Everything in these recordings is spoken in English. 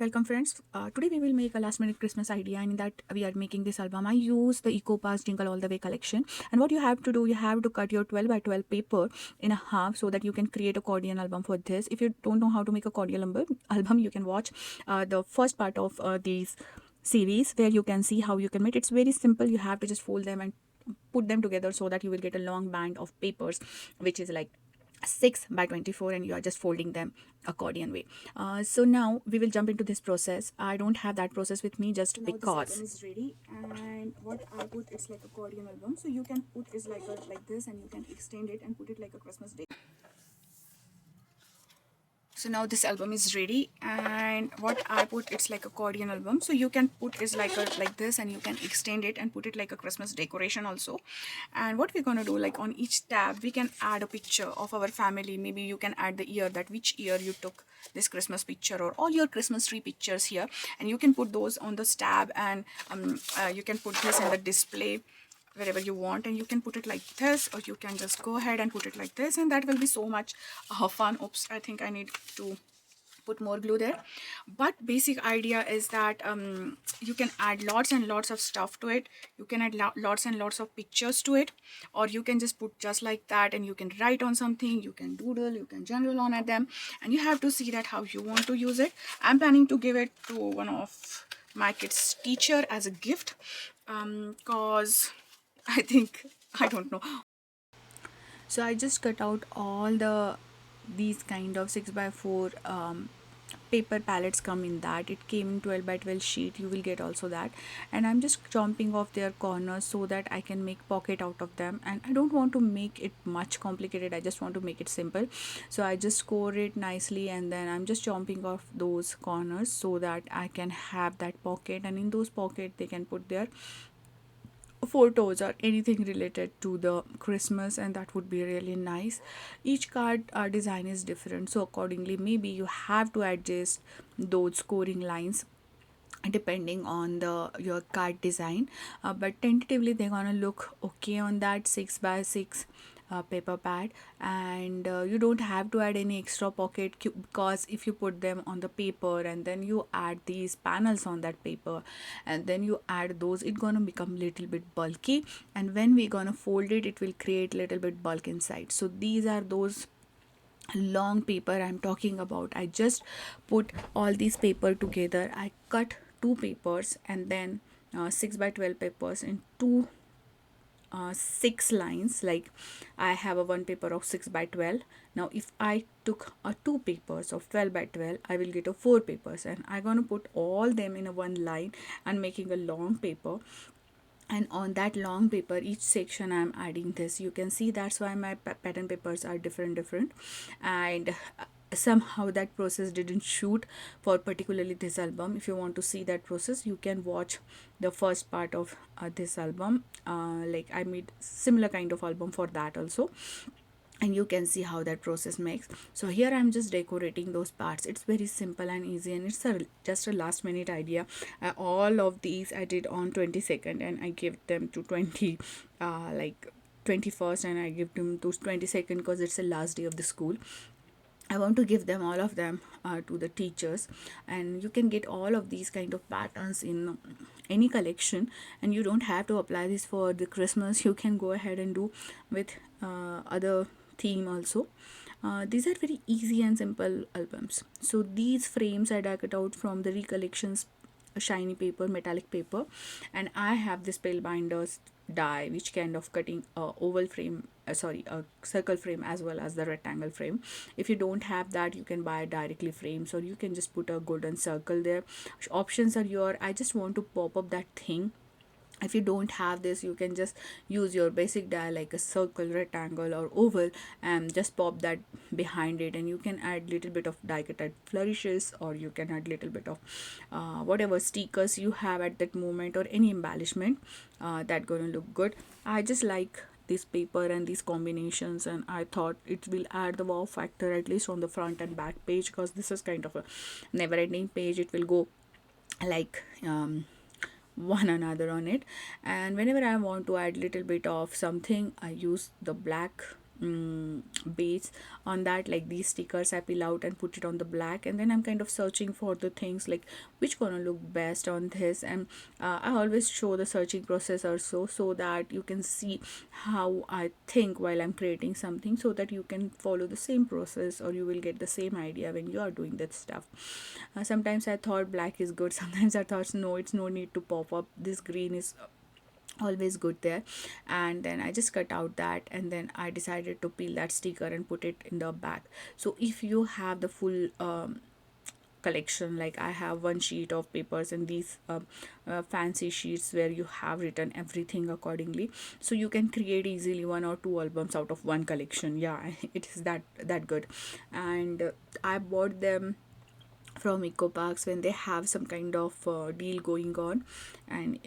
Welcome friends. Today we will make a last minute Christmas idea, and in that we are making this album. I use the Eco Pass Jingle All the Way collection, and what you have to do, you have to cut your 12 by 12 paper in a half so that you can create a accordion album for this. If you don't know how to make a accordion album, you can watch the first part of these series where you can see how you can make it. It's very simple. You have to just fold them and put them together so that you will get a long band of papers, which is like 6 by 24, and you are just folding them accordion way. So now we will jump into this process. I don't have that process with me just now because this album is ready, and what I put, it's like accordion album, so you can put is like this, and you can extend it and put it like a Christmas day. So now this album is ready, and what I put, it's like accordion album, so you can put is like this, and you can extend it and put it like a Christmas decoration also. And what we're gonna do, like on each tab we can add a picture of our family. Maybe you can add the year, that which year you took this Christmas picture, or all your Christmas tree pictures here, and you can put those on the tab. And you can put this in the display wherever you want, and you can put it like this, or you can just go ahead and put it like this, and that will be so much fun. Oops, I think I need to put more glue there. But basic idea is that you can add lots and lots of stuff to it. You can add lots and lots of pictures to it, or you can just put just like that, and you can write on something, you can doodle, you can journal on at them, and you have to see that how you want to use it. I'm planning to give it to one of my kids' teacher as a gift, cause I think, I don't know. So I just cut out all these kind of 6 by 4 paper palettes come in that. It came in 12 by 12 sheet, you will get also that. And I'm just chomping off their corners so that I can make pocket out of them, and I don't want to make it much complicated, I just want to make it simple. So I just score it nicely, and then I'm just chomping off those corners so that I can have that pocket, and in those pocket they can put their photos or anything related to the Christmas, and that would be really nice. Each card design is different, so accordingly maybe you have to adjust those scoring lines depending on the your card design. But tentatively they're gonna look okay on that 6 by 6 paper pad. And you don't have to add any extra pocket, because if you put them on the paper and then you add these panels on that paper and then you add those, it's gonna become little bit bulky, and when we're gonna fold it, it will create little bit bulk inside. So these are those long paper I'm talking about. I just put all these paper together. I cut two papers, and then 6 by 12 papers in two 6 lines. Like I have a one paper of 6 by 12. Now if I took two papers of 12 by 12, I will get a four papers, and I'm gonna put all them in a one line and making a long paper. And on that long paper, each section I'm adding this. You can see that's why my pattern papers are different. And somehow that process didn't shoot for particularly this album. If you want to see that process, you can watch the first part of this album. Like I made similar kind of album for that also, and you can see how that process makes. So here I'm just decorating those parts. It's very simple and easy, and it's just a last minute idea. All of these I did on 22nd, and I gave them to 21st, and I give them to 22nd because it's the last day of the school. I want to give them all of them to the teachers. And you can get all of these kind of patterns in any collection, and you don't have to apply this for the Christmas. You can go ahead and do with other theme also. These are very easy and simple albums. So these frames I dug it out from the recollections shiny paper, metallic paper, and I have this pale binders die which kind of cutting a oval frame, a circle frame as well as the rectangle frame. If you don't have that, you can buy directly frames, or you can just put a golden circle there. Options are your, I just want to pop up that thing. If you don't have this, you can just use your basic die like a circle, rectangle or oval, and just pop that behind it. And you can add little bit of die cut flourishes, or you can add little bit of whatever stickers you have at that moment, or any embellishment that gonna look good. I just like this paper and these combinations, and I thought it will add the wow factor at least on the front and back page, because this is kind of a never ending page. It will go like one another on it. And whenever I want to add little bit of something, I use the black base on that, like these stickers I peel out and put it on the black, and then I'm kind of searching for the things like which gonna look best on this. And I always show the searching process also, so that you can see how I think while I'm creating something, so that you can follow the same process, or you will get the same idea when you are doing that stuff. Sometimes I thought black is good, sometimes I thought no, it's no need to pop up, this green is always good there. And then I just cut out that, and then I decided to peel that sticker and put it in the back. So if you have the full collection, like I have one sheet of papers and these fancy sheets where you have written everything accordingly, so you can create easily 1 or 2 albums out of one collection. Yeah, it is that good. And I bought them from eco parks when they have some kind of deal going on. And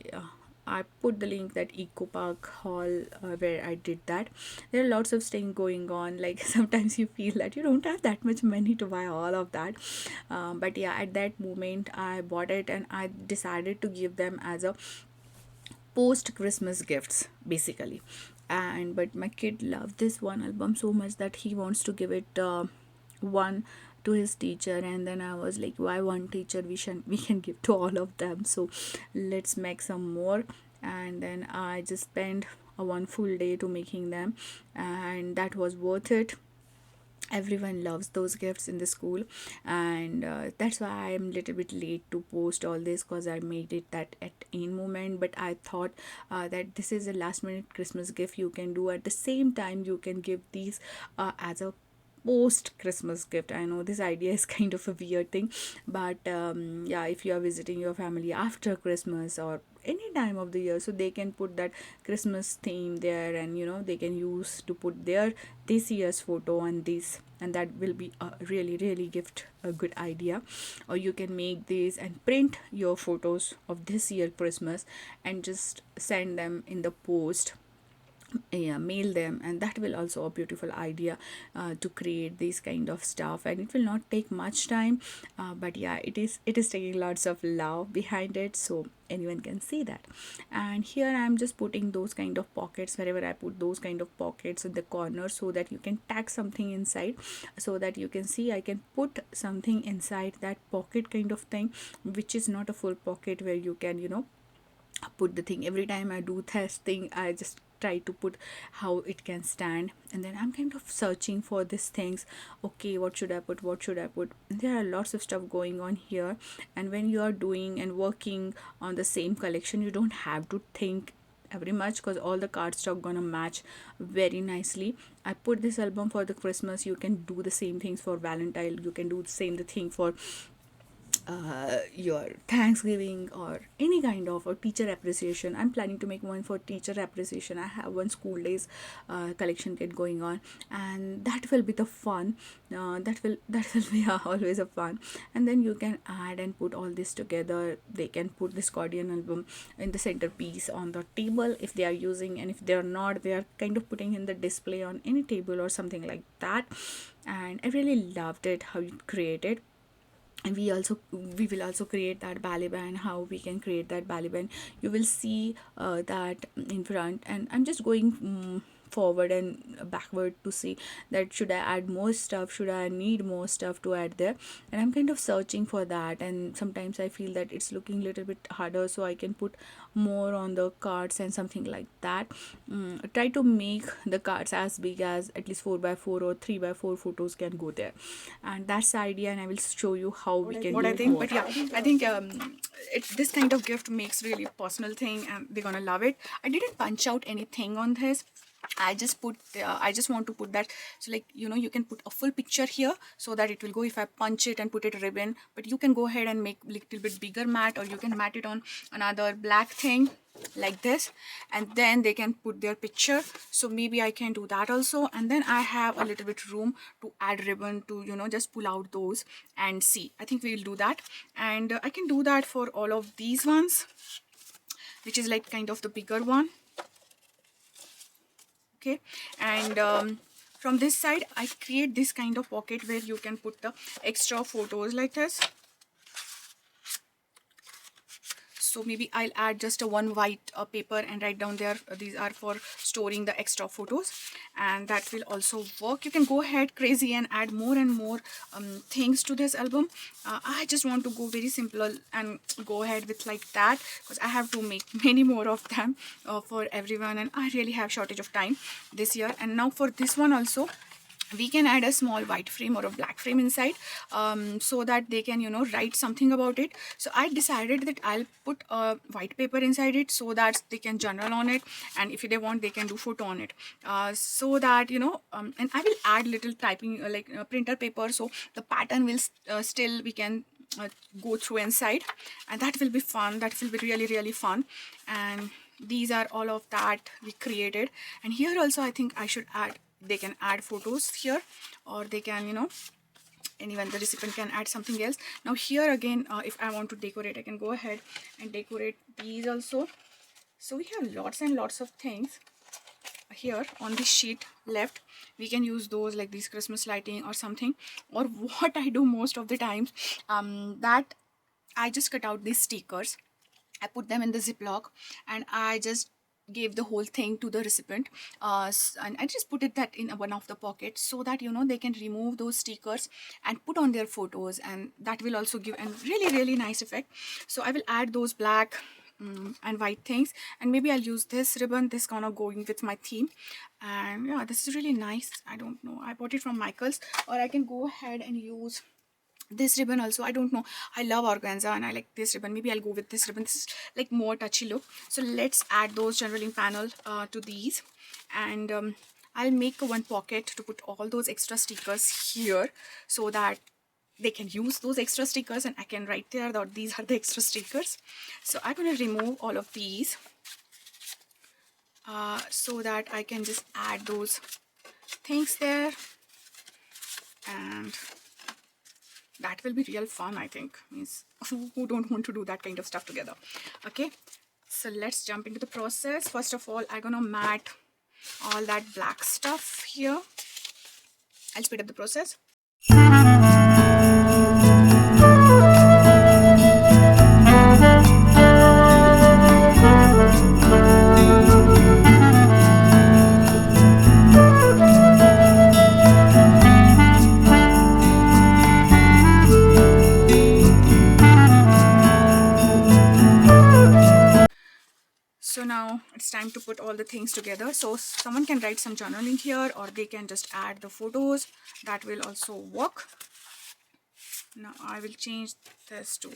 I put the link that eco park haul where I did that. There are lots of things going on, like sometimes you feel that you don't have that much money to buy all of that, but yeah, at that moment I bought it, and I decided to give them as a post Christmas gifts basically. And but my kid loved this one album so much that he wants to give it one to his teacher. And then I was like, why one teacher, we can give to all of them, so let's make some more. And then I just spent a one full day to making them, and that was worth it. Everyone loves those gifts in the school. And that's why I'm a little bit late to post all this, because I made it that at in moment. But I thought that this is a last minute Christmas gift you can do. At the same time, you can give these as a post Christmas gift. I know this idea is kind of a weird thing, but yeah, if you are visiting your family after Christmas or any time of the year, so they can put that Christmas theme there, and they can use to put their this year's photo on this, and that will be a really gift a good idea. Or you can make this and print your photos of this year Christmas and just send them in the post. Yeah, mail them, and that will also a beautiful idea to create this kind of stuff. And it will not take much time, but yeah, it is taking lots of love behind it, so anyone can see that. And here I'm just putting those kind of pockets wherever I put those kind of pockets in the corner, so that you can tag something inside, so that you can see I can put something inside that pocket kind of thing, which is not a full pocket where you can put the thing. Every time I do this thing, I just try to put how it can stand. And then I'm kind of searching for these things. Okay, what should I put? There are lots of stuff going on here. And when you are doing and working on the same collection, you don't have to think very much, because all the cardstock gonna match very nicely. I put this album for the Christmas. You can do the same things for Valentine, you can do the same the thing for your Thanksgiving, or any kind of or teacher appreciation. I'm planning to make one for teacher appreciation. I have one school days collection kit going on, and that will be the fun. That will be always a fun. And then you can add and put all this together. They can put this accordion album in the centerpiece on the table if they are using, and if they are not, they are kind of putting in the display on any table or something like that. And I really loved it how you created. And we will also create that ballet band. How we can create that ballet band, you will see that in front. And I'm just going forward and backward to see that should I add more stuff, should I need more stuff to add there. And I'm kind of searching for that, and sometimes I feel that it's looking a little bit harder, so I can put more on the cards and something like that. Try to make the cards as big as at least 4 by 4 or 3 by 4 photos can go there. And that's the idea, and I will show you how we can what do I it think. more. But yeah, I think this kind of gift makes really personal thing, and they're gonna love it. I didn't punch out anything on this. I just want to put that, so like you can put a full picture here, so that it will go if I punch it and put it a ribbon. But you can go ahead and make little bit bigger mat, or you can mat it on another black thing like this, and then they can put their picture. So maybe I can do that also. And then I have a little bit room to add ribbon to just pull out those and see. I think we'll do that. And I can do that for all of these ones, which is like kind of the bigger one. Okay. And from this side I create this kind of pocket where you can put the extra photos like this. So maybe I'll add just a one white paper and write down there these are for storing the extra photos, and that will also work. You can go ahead crazy and add more and more things to this album. I just want to go very simple and go ahead with like that, because I have to make many more of them for everyone, and I really have shortage of time this year. And now for this one also, we can add a small white frame or a black frame inside, so that they can, you know, write something about it. So I decided that I'll put a white paper inside it so that they can journal on it, and if they want they can do photo on it, so that, you know, and I will add little typing printer paper, so the pattern will still we can go through inside, and that will be fun. That will be really really fun. And these are all of that we created. And here also I think I should add, they can add photos here, or they can, you know, and even the recipient can add something else. Now here again, if I want to decorate, I can go ahead and decorate these also. So we have lots and lots of things here on this sheet left. We can use those like these Christmas lighting or something. Or what I do most of the times, that I just cut out these stickers, I put them in the Ziploc, and I just gave the whole thing to the recipient, and I just put it that in one of the pockets, so that, you know, they can remove those stickers and put on their photos, and that will also give a really really nice effect. So I will add those black and white things, and maybe I'll use this ribbon, this kind of going with my theme. And yeah, this is really nice. I don't know, I bought it from Michael's, or I can go ahead and use this ribbon also. I don't know, I love organza and I like this ribbon. Maybe I'll go with this ribbon. This is like more touchy look. So let's add those journaling panel to these, and I'll make one pocket to put all those extra stickers here, so that they can use those extra stickers, and I can write there that these are the extra stickers. So I'm going to remove all of these, so that I can just add those things there, and that will be real fun, I think. Means who don't want to do that kind of stuff together. Okay, so let's jump into the process. First of all, I'm gonna mat all that black stuff here. I'll speed up the process. So now it's time to put all the things together. So someone can write some journaling here, or they can just add the photos. That will also work. Now I will change this to,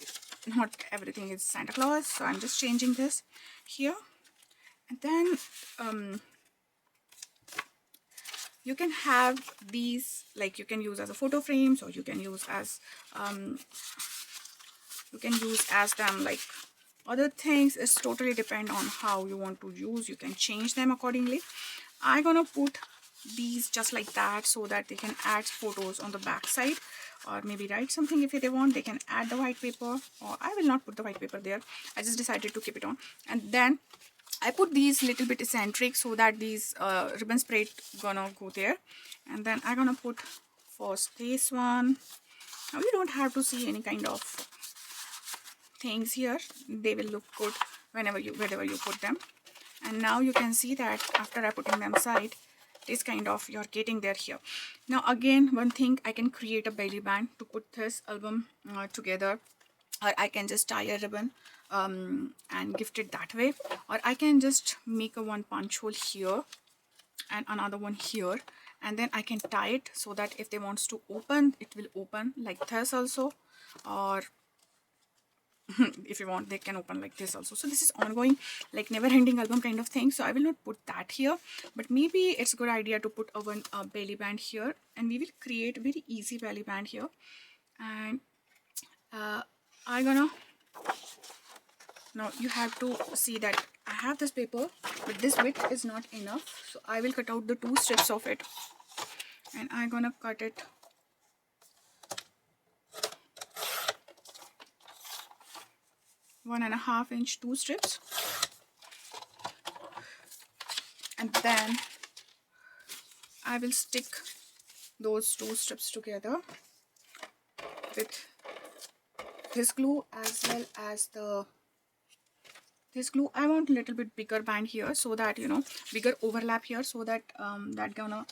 not everything is Santa Claus, so I'm just changing this here. And then you can have these, like you can use as a photo frames, or you can use as them like other things. It's totally depend on how you want to use. You can change them accordingly. I'm gonna put these just like that, so that they can add photos on the back side, or maybe write something if they want. They can add the white paper, or I will not put the white paper there. I just decided to keep it on. And then I put these little bit eccentric, so that these ribbon spray gonna go there. And then I'm gonna put first this one. Now you don't have to see any kind of things here. They will look good wherever you put them. And now you can see that after I putting them aside, this kind of you're getting there here. Now again, one thing, I can create a belly band to put this album together, or I can just tie a ribbon and gift it that way, or I can just make a one punch hole here and another one here, and then I can tie it so that if they wants to open, it will open like this also, or if you want, they can open like this also. So this is ongoing, like never ending album kind of thing. So I will not put that here, but maybe it's a good idea to put a belly band here, and we will create a very easy belly band here. And I'm gonna, now you have to see that I have this paper, but this width is not enough, so I will cut out the 2 strips of it, and I'm gonna cut it 1.5 inch 2 strips, and then I will stick those 2 strips together with this glue as well as the this glue, I want a little bit bigger band here, so that, you know, bigger overlap here, so that that gonna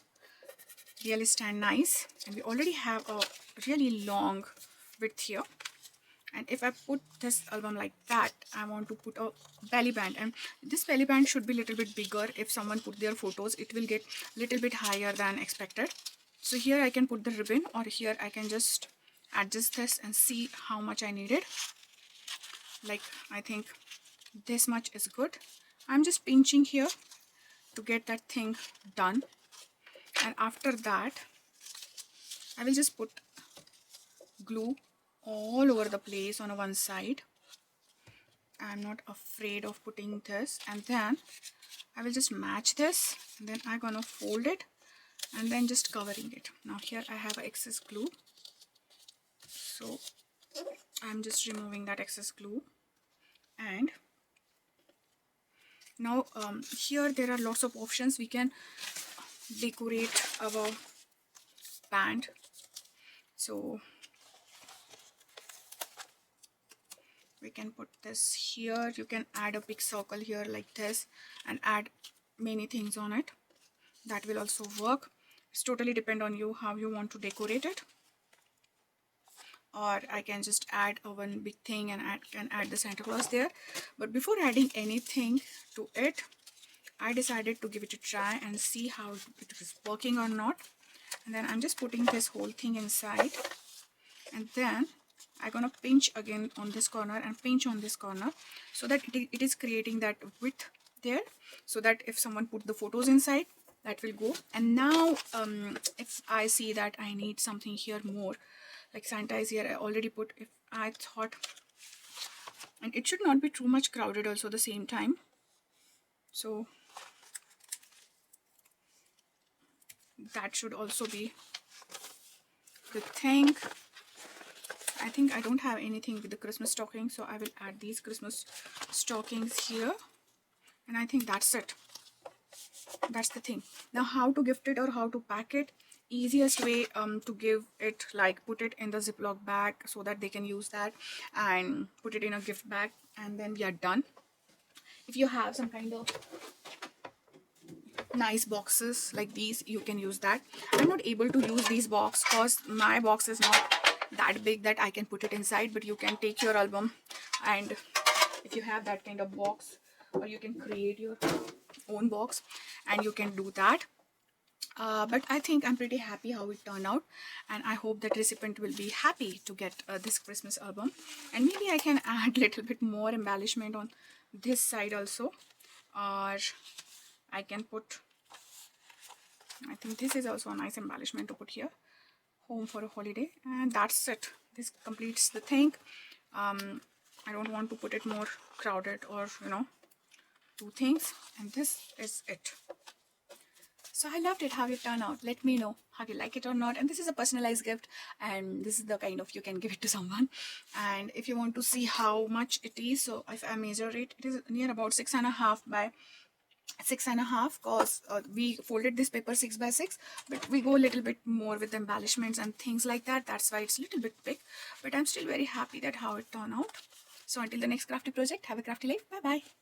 really stand nice. And we already have a really long width here. And if I put this album like that, I want to put a belly band, and this belly band should be a little bit bigger. If someone put their photos, it will get a little bit higher than expected. So here I can put the ribbon, or here I can just adjust this and see how much I needed. Like, I think this much is good. I'm just pinching here to get that thing done. And after that, I will just put glue all over the place on one side. I'm not afraid of putting this, and then I will just match this, and then I'm gonna fold it and then just covering it. Now here I have excess glue, so I'm just removing that excess glue. And now here there are lots of options. We can decorate our band. So we can put this here. You can add a big circle here like this and add many things on it. That will also work. It's totally depend on you how you want to decorate it. Or I can just add one big thing and can add the Santa Claus there. But before adding anything to it, I decided to give it a try and see how it is working or not. And then I'm just putting this whole thing inside, and then I'm gonna pinch again on this corner and pinch on this corner, so that it is creating that width there, so that if someone put the photos inside, that will go. And now if I see that I need something here more, like Santa is here, I already put, if I thought, and it should not be too much crowded also at the same time, so that should also be the thing. I think I don't have anything with the Christmas stocking, so I will add these Christmas stockings here, and I think that's it. That's the thing. Now how to gift it or how to pack it? Easiest way to give it, like put it in the Ziploc bag so that they can use that, and put it in a gift bag, and then we are done. If you have some kind of nice boxes like these, you can use that. I'm not able to use these box because my box is not that big that I can put it inside, but you can take your album, and if you have that kind of box, or you can create your own box and you can do that. But I think I'm pretty happy how it turned out, and I hope that recipient will be happy to get this Christmas album. And maybe I can add little bit more embellishment on this side also, or I can put, I think this is also a nice embellishment to put here, home for a holiday. And that's it. This completes the thing. I don't want to put it more crowded, or you know, two things, and this is it. So I loved it how it turned out. Let me know how you like it or not. And this is a personalized gift, and this is the kind of you can give it to someone. And if you want to see how much it is, so if I measure it, it is near about 6.5 by 6.5, because we folded this paper 6 by 6, but we go a little bit more with embellishments and things like that. That's why it's a little bit big, but I'm still very happy that how it turned out. So until the next crafty project, have a crafty life. Bye bye.